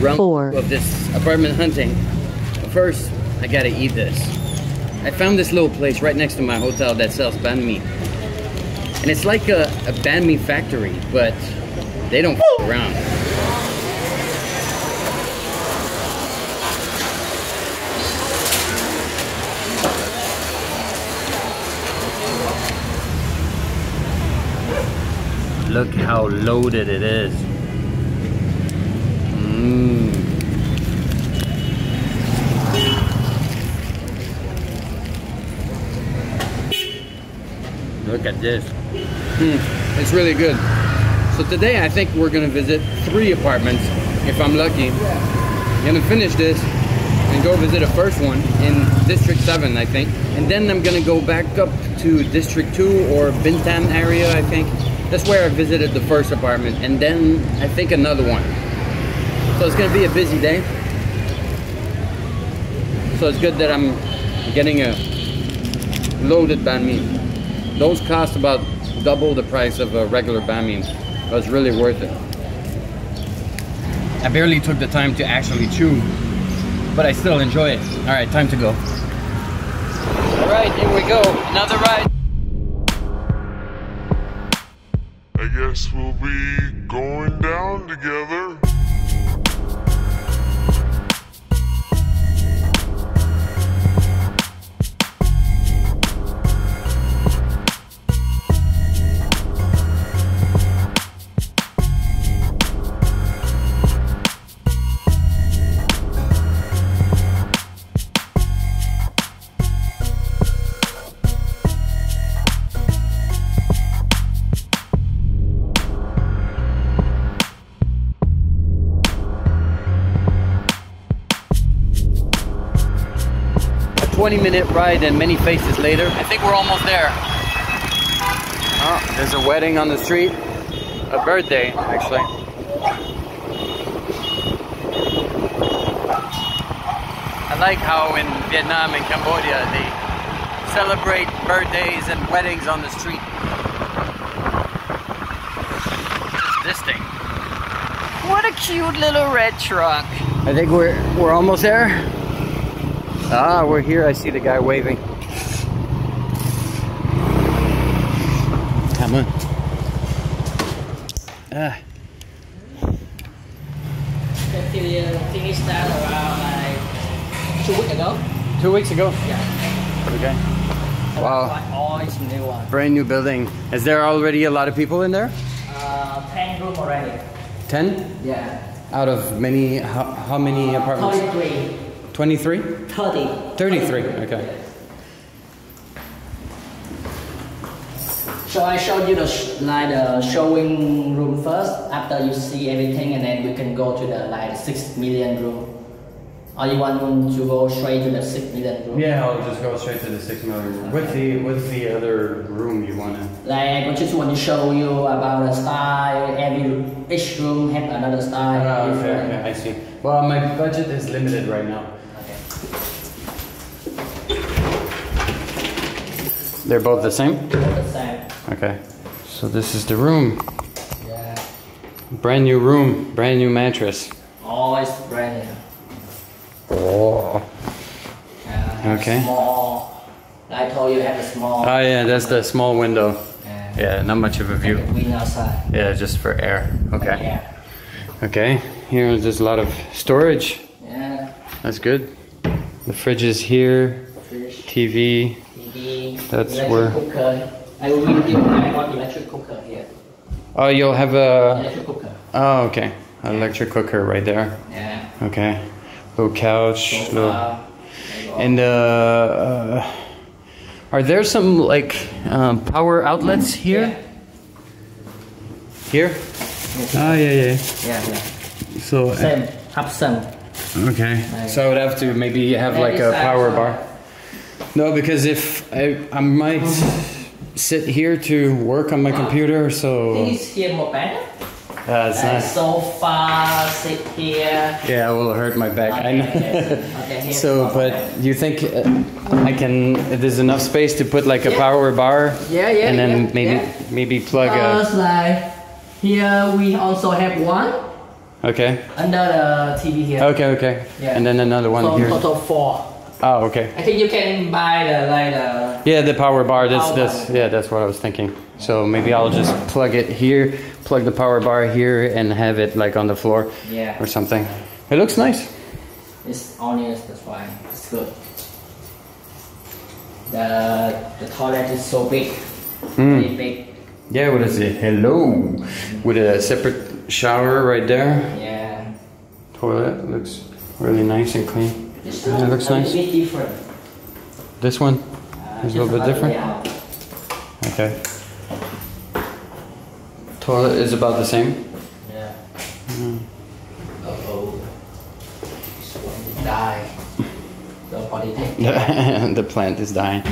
round of this apartment hunting. But first, I gotta eat this. I found this little place right next to my hotel that sells banh mi. And it's like a banh mi factory, but they don't f around. Look how loaded it is. Look at this. It's really good. So today I think we're gonna visit 3 apartments, if I'm lucky. I'm gonna finish this and go visit a first one in District 7, I think. And then I'm gonna go back up to District 2 or Bintan area, I think. That's where I visited the first apartment, and then I think another one. So it's gonna be a busy day. So it's good that I'm getting a loaded banh mi. Those cost about double the price of a regular banh mi. It was really worth it. I barely took the time to actually chew, but I still enjoy it. All right, time to go. All right, here we go, another ride. I guess we'll be going down together. A 20-minute ride and many faces later. I think we're almost there. Oh, there's a wedding on the street. A birthday, actually. I like how in Vietnam and Cambodia they celebrate birthdays and weddings on the street. Just this thing. What a cute little red truck. I think we're almost there. Ah, we're here. I see the guy waving. Come on. Ah. Finished that around like 2 weeks ago. 2 weeks ago? Yeah. Okay. Wow. All is new one. Brand new building. Is there already a lot of people in there? 10 room already. 10? Yeah. Out of many, how many apartments? 33. 23? 30. 33, okay. So I showed you the the showing room first. After you see everything, and then we can go to the 6 million room. Or you want to go straight to the 6 million room? Yeah, I'll just go straight to the 6 million room. What's the other room you wanna? I just want to show you about the style. Each room have another style. Okay, I see. Well, my budget is limited right now. Okay. They're both the same? Both the same. Okay. So this is the room. Yeah. Brand new room, brand new mattress. Always brand new. Oh. Okay. Small. I told you have a small. Oh yeah, that's the small window. Yeah. Yeah, not much of a view. Wind outside. Yeah, just for air. Okay. Yeah. Okay. Here there's a lot of storage. Yeah. That's good. The fridge is here. Fridge. TV. That's electric where. Cooker. I will give you one electric cooker here. Oh, you'll have a. Electric cooker. Oh, okay. An electric cooker right there. Yeah. Okay. Little couch. Little... And are there some like power outlets here? Yeah. Here? Oh yeah. Yeah. So. Same. Option. Okay. So I would have to maybe have like a power bar. No, because if I might sit here to work on my computer, so. This here more better. It's nice. Sofa, sit here. Yeah, it will hurt my back. Okay, I know. okay, So, but you think I can? There's enough space to put like a power bar? Yeah, and then maybe plug a. Like here we also have one. Okay. Under the TV here. Okay, okay. Yeah. And then another one So here. total 4. Oh, okay. I think you can buy the Yeah, the power bar. That's Power bar. yeah, that's what I was thinking. So maybe I'll just plug it here, plug the power bar here, and have it like on the floor, Yeah. or something. It looks nice. It's honest, that's why it's good. The toilet is so big, very big. Yeah, what is it? Hello, with a separate shower right there. Yeah. Toilet looks really nice and clean. It's Yeah, it looks a nice. bit different. This one is a little bit different. Yeah. Okay. Toilet is about the same. Yeah. Uh-oh. This one die. Nobody take care. The plant is dying.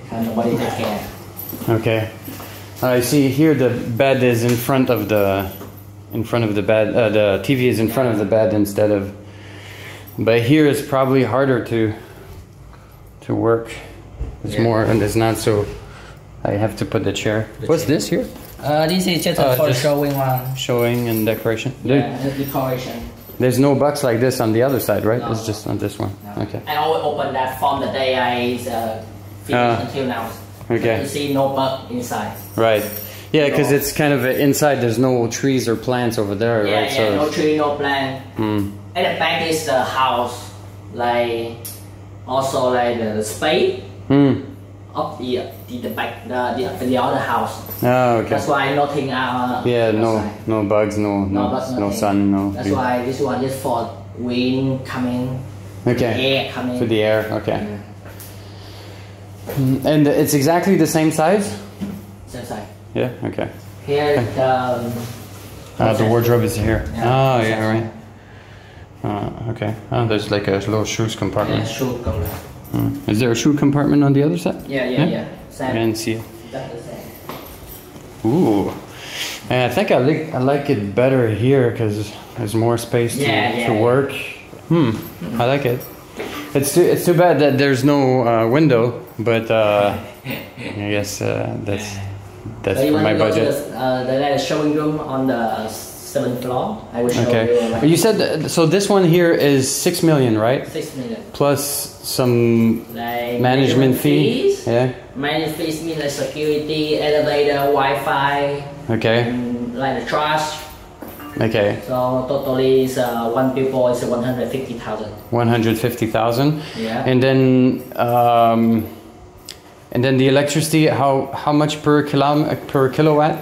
Because nobody take care. Okay. I see here the bed is in front of the bed. The TV is in front of the bed instead of. But here is probably harder to work. It's more and it's not so. I have to put the chair. What's this here? This is just for just showing one. Showing and decoration. Yeah, decoration. There's no box like this on the other side, right? No. It's just on this one. No. Okay. I always open that from the day I finished until now. Okay. You see no bug inside. Right. Yeah, because No. it's kind of inside. There's no trees or plants over there, Yeah, right? yeah, no tree, no plant. At the back is the house, like also like the space of the back, the other house. Oh, okay. That's why nothing Yeah, outside. no bugs, no bugs, no nothing. sun, no. That's why this one is for wind coming, Okay. air coming. To the air, okay. Yeah. And it's exactly the same size? Same side. Yeah, okay. Here The wardrobe is here. Yeah. Oh, yeah, right. Okay. Oh, there's like a little shoes Yeah, compartment. shoe cover. Is there a shoe compartment on the other side? Yeah. Same. I didn't see it. That's the same. Ooh. And I think I like it better here because there's more space to work. I like it. It's too bad that there's no window, but I guess that's So you for want my to go to budget. the showing room on the 7th floor? I will show Okay. you. Like You said so. This one here is 6 million, right? 6 million. Plus some Like management fee. fees. Yeah. Management fees mean like security, elevator, Wi-Fi, Okay. and like the trash. Okay. So totally is one people is 150,000. 150,000. Yeah. And then the electricity. How much per kilowatt?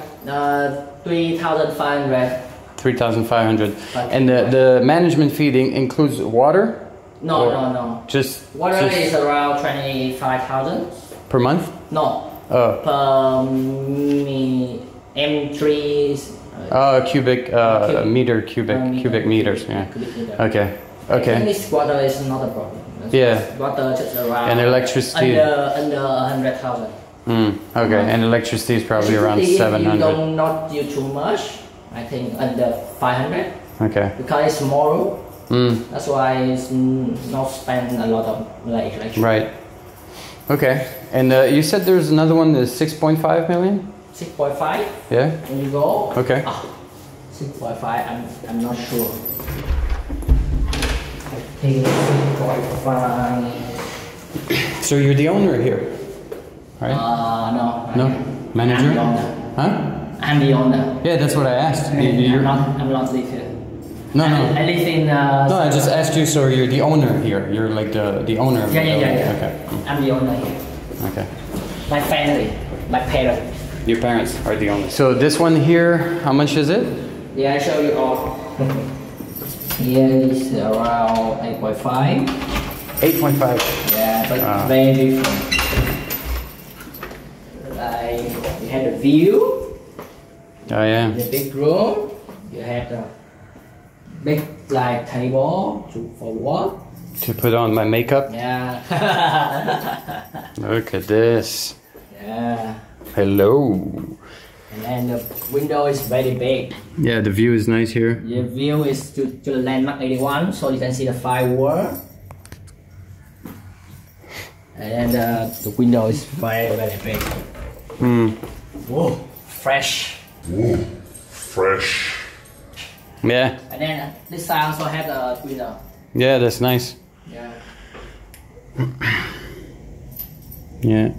3,500. 3,500. And the management fee includes water? No, no. Just Water is around 25,000. per month? No. Oh. Per M3. Cubic meter, cubic meters. Yeah. Cubic meter. Okay. I think Okay. this water is not a problem. Yeah. Water just around. And electricity? Under 100,000. Okay. And electricity is probably around If you 700. don't not use too much, I think under 500 Okay. because it's small room. That's why it's not spend a lot of like electricity. Right. Okay. And you said there's another one that's 6.5 million? 6.5. Yeah. When you go. Okay. 6.5. I'm not sure. I think 6.5. So you're the owner here, right? No. No? Manager? I'm the owner. Huh? I'm the owner. Yeah, that's what I asked. I'm not live here. No. I live in. No, I just asked you. So you're the owner here. You're like the owner. Of the building. Yeah. Okay. I'm the owner here. Okay. My family, my parents. Your parents are the owner. So this one here, how much is it? Yeah, I show you all. Here is around 8.5. 8.5. Yeah, but very different. Like you have the view, Oh yeah. the big room. You have the big like table for work. To put on my makeup. Yeah. Look at this. Yeah. Hello. And then the window is very big. Yeah, the view is nice here. The view is to the landmark 81, so you can see the firework. And then the window is very big. Whoa, fresh. Fresh. Yeah. And then this side also have the window. Yeah, that's nice. Yeah. Yeah.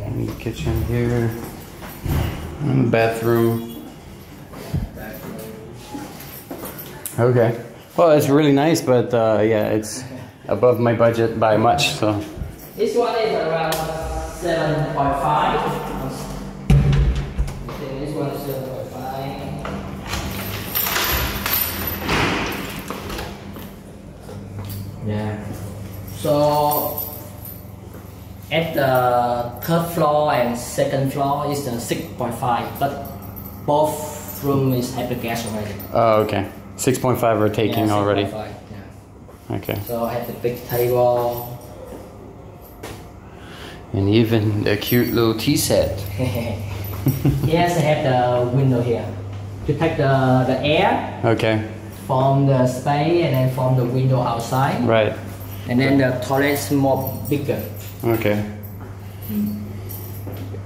And the kitchen here. And the bathroom. Okay. Well, it's really nice, but yeah, it's above my budget by much, so. This one is around 7.5. This one is 7.5. Yeah. So at the third floor and second floor is the 6.5, but both rooms have the gas already. Oh, okay. 6.5 are taking already. 6.5, yeah. Okay. So I have the big table. And even the cute little tea set. Yes, I have the window here to take the air Okay. from the space and then from the window outside. Right. And then the toilet is more bigger. Okay.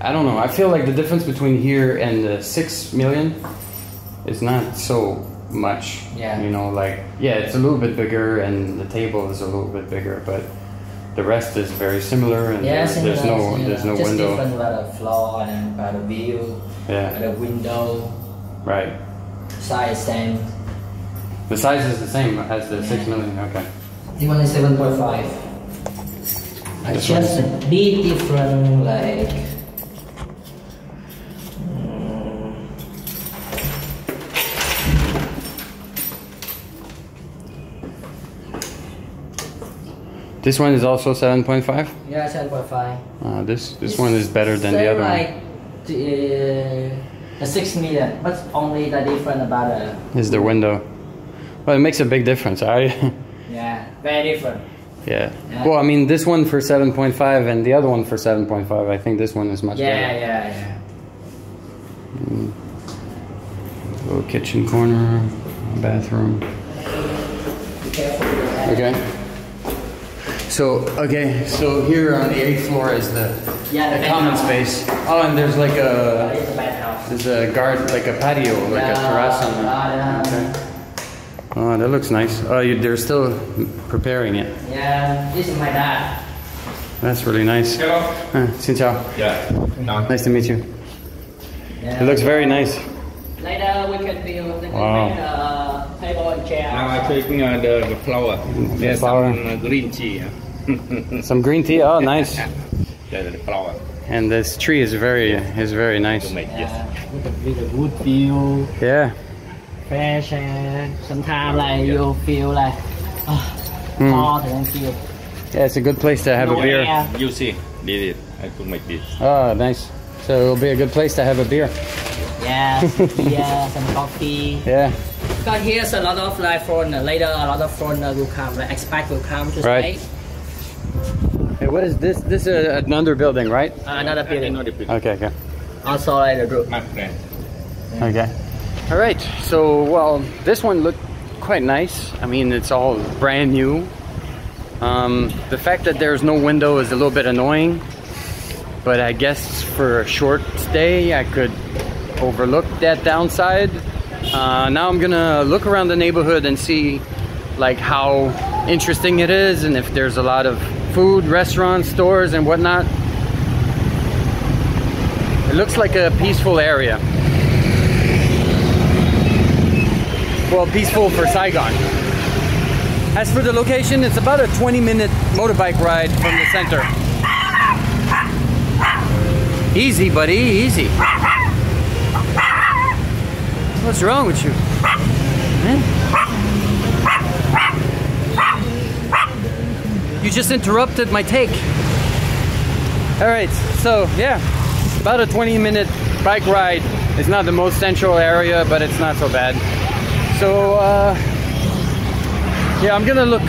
I don't know. I feel like the difference between here and the 6 million is not so much. Yeah. You know, like, yeah, it's a little bit bigger and the table is a little bit bigger, but the rest is very similar, and Yeah, there's no just window. different by the floor and by the view. Yeah. By the window. Right. Size same. The size is the same as the 6 million. Okay. This one is 7.5. This Just a bit different, like. This one is also 7.5. Yeah, 7.5. This one is better than the other like one. The 6 million, but only the different about the. Is the window? Well, it makes a big difference. Yeah, very different. Yeah. Yeah. Well, I mean, this one for 7.5 and the other one for 7.5. I think this one is much better. Yeah. Little kitchen corner, bathroom. Be careful with that. Okay. So here on the 8th floor is the common space. Oh, and there's like It's a bad house. there's a garden, like a patio, like a terrace on there. Okay. Oh, that looks nice. Oh, they're still preparing it. Yeah, this is my dad. That's really nice. Hello. Xin chào. Yeah. No. Nice to meet you. Yeah. It looks very nice. Later we can build Wow. a table and chair. Now I taking the flower. There's flower. some green tea. Some green tea. Oh, nice. The flower And this tree is very nice. to make Yeah, yes. with a good view, Yeah. fresh air. Sometimes like you feel like hot and feel. Yeah, it's a good place to have a beer. Yeah. You see, did it. I could make this. Oh, nice. So it'll be a good place to have a beer. Yeah, some coffee. Yeah. Because here's a lot of like foreigner. Later, a lot of foreigner will come. Like expat will come to Right. stay. Hey, what is this? This is another building, right? Another building. Okay, okay. Also like the group. My friend. Okay. All right. So, well, this one looked quite nice. I mean, it's all brand new. The fact that there's no window is a little bit annoying, but I guess for a short stay, I could overlook that downside. Now I'm gonna look around the neighborhood and see like how interesting it is and if there's a lot of food, restaurants, stores and whatnot. It looks like a peaceful area. Well, peaceful for Saigon. As for the location, it's about a 20-minute motorbike ride from the center. Easy, buddy, easy. What's wrong with you? You just interrupted my take. All right, so yeah, about a 20-minute bike ride. It's not the most central area, but it's not so bad. So yeah, I'm gonna look,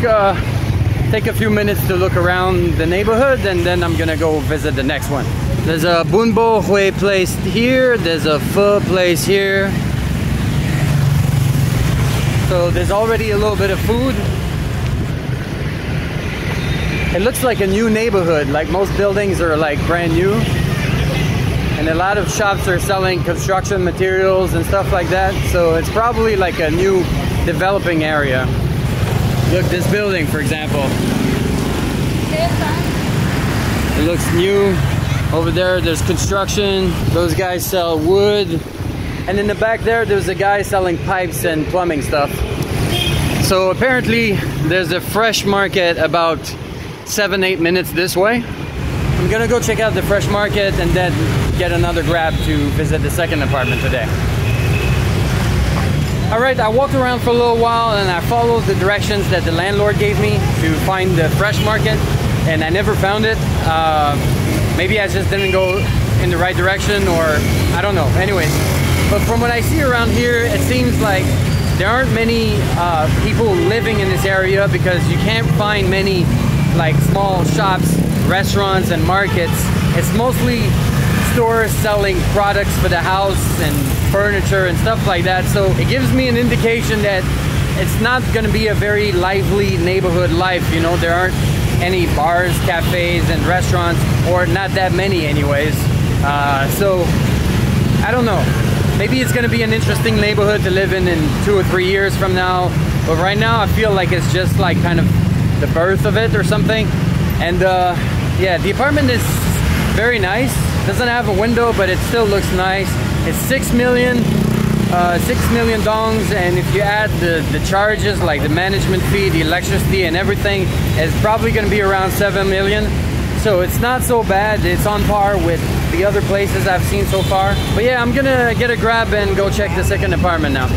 take a few minutes to look around the neighborhood, and then I'm gonna go visit the next one. There's a Bun Bo Hui place here. There's a pho place here. So there's already a little bit of food. It looks like a new neighborhood, like most buildings are like brand new. And and a lot of shops are selling construction materials and stuff like that. So it's probably like a new developing area. Look, this building, for example. It looks new. Over there, there's construction. Those guys sell wood. And in the back there, there's a guy selling pipes and plumbing stuff. So apparently, there's a fresh market about 7-8 minutes this way. I'm gonna go check out the fresh market and then get another Grab to visit the second apartment today. Alright, I walked around for a little while and I followed the directions that the landlord gave me to find the fresh market, and I never found it. Maybe I just didn't go in the right direction, or I don't know. Anyways, but from what I see around here, it seems like there aren't many people living in this area, because you can't find many like small shops, restaurants and markets. It's mostly stores selling products for the house and furniture and stuff like that. So it gives me an indication that it's not going to be a very lively neighborhood life. You know, there aren't any bars, cafes and restaurants, or not that many anyways. So I don't know, maybe it's going to be an interesting neighborhood to live in 2 or 3 years from now, but right now I feel like it's just like kind of the birth of it or something. And yeah, the apartment is very nice. Doesn't have a window, but it still looks nice. It's 6 million dongs, and if you add the charges like the management fee, the electricity and everything, it's probably going to be around 7 million. So it's not so bad. It's on par with the other places I've seen so far. But yeah, I'm gonna get a Grab and go check the second apartment now.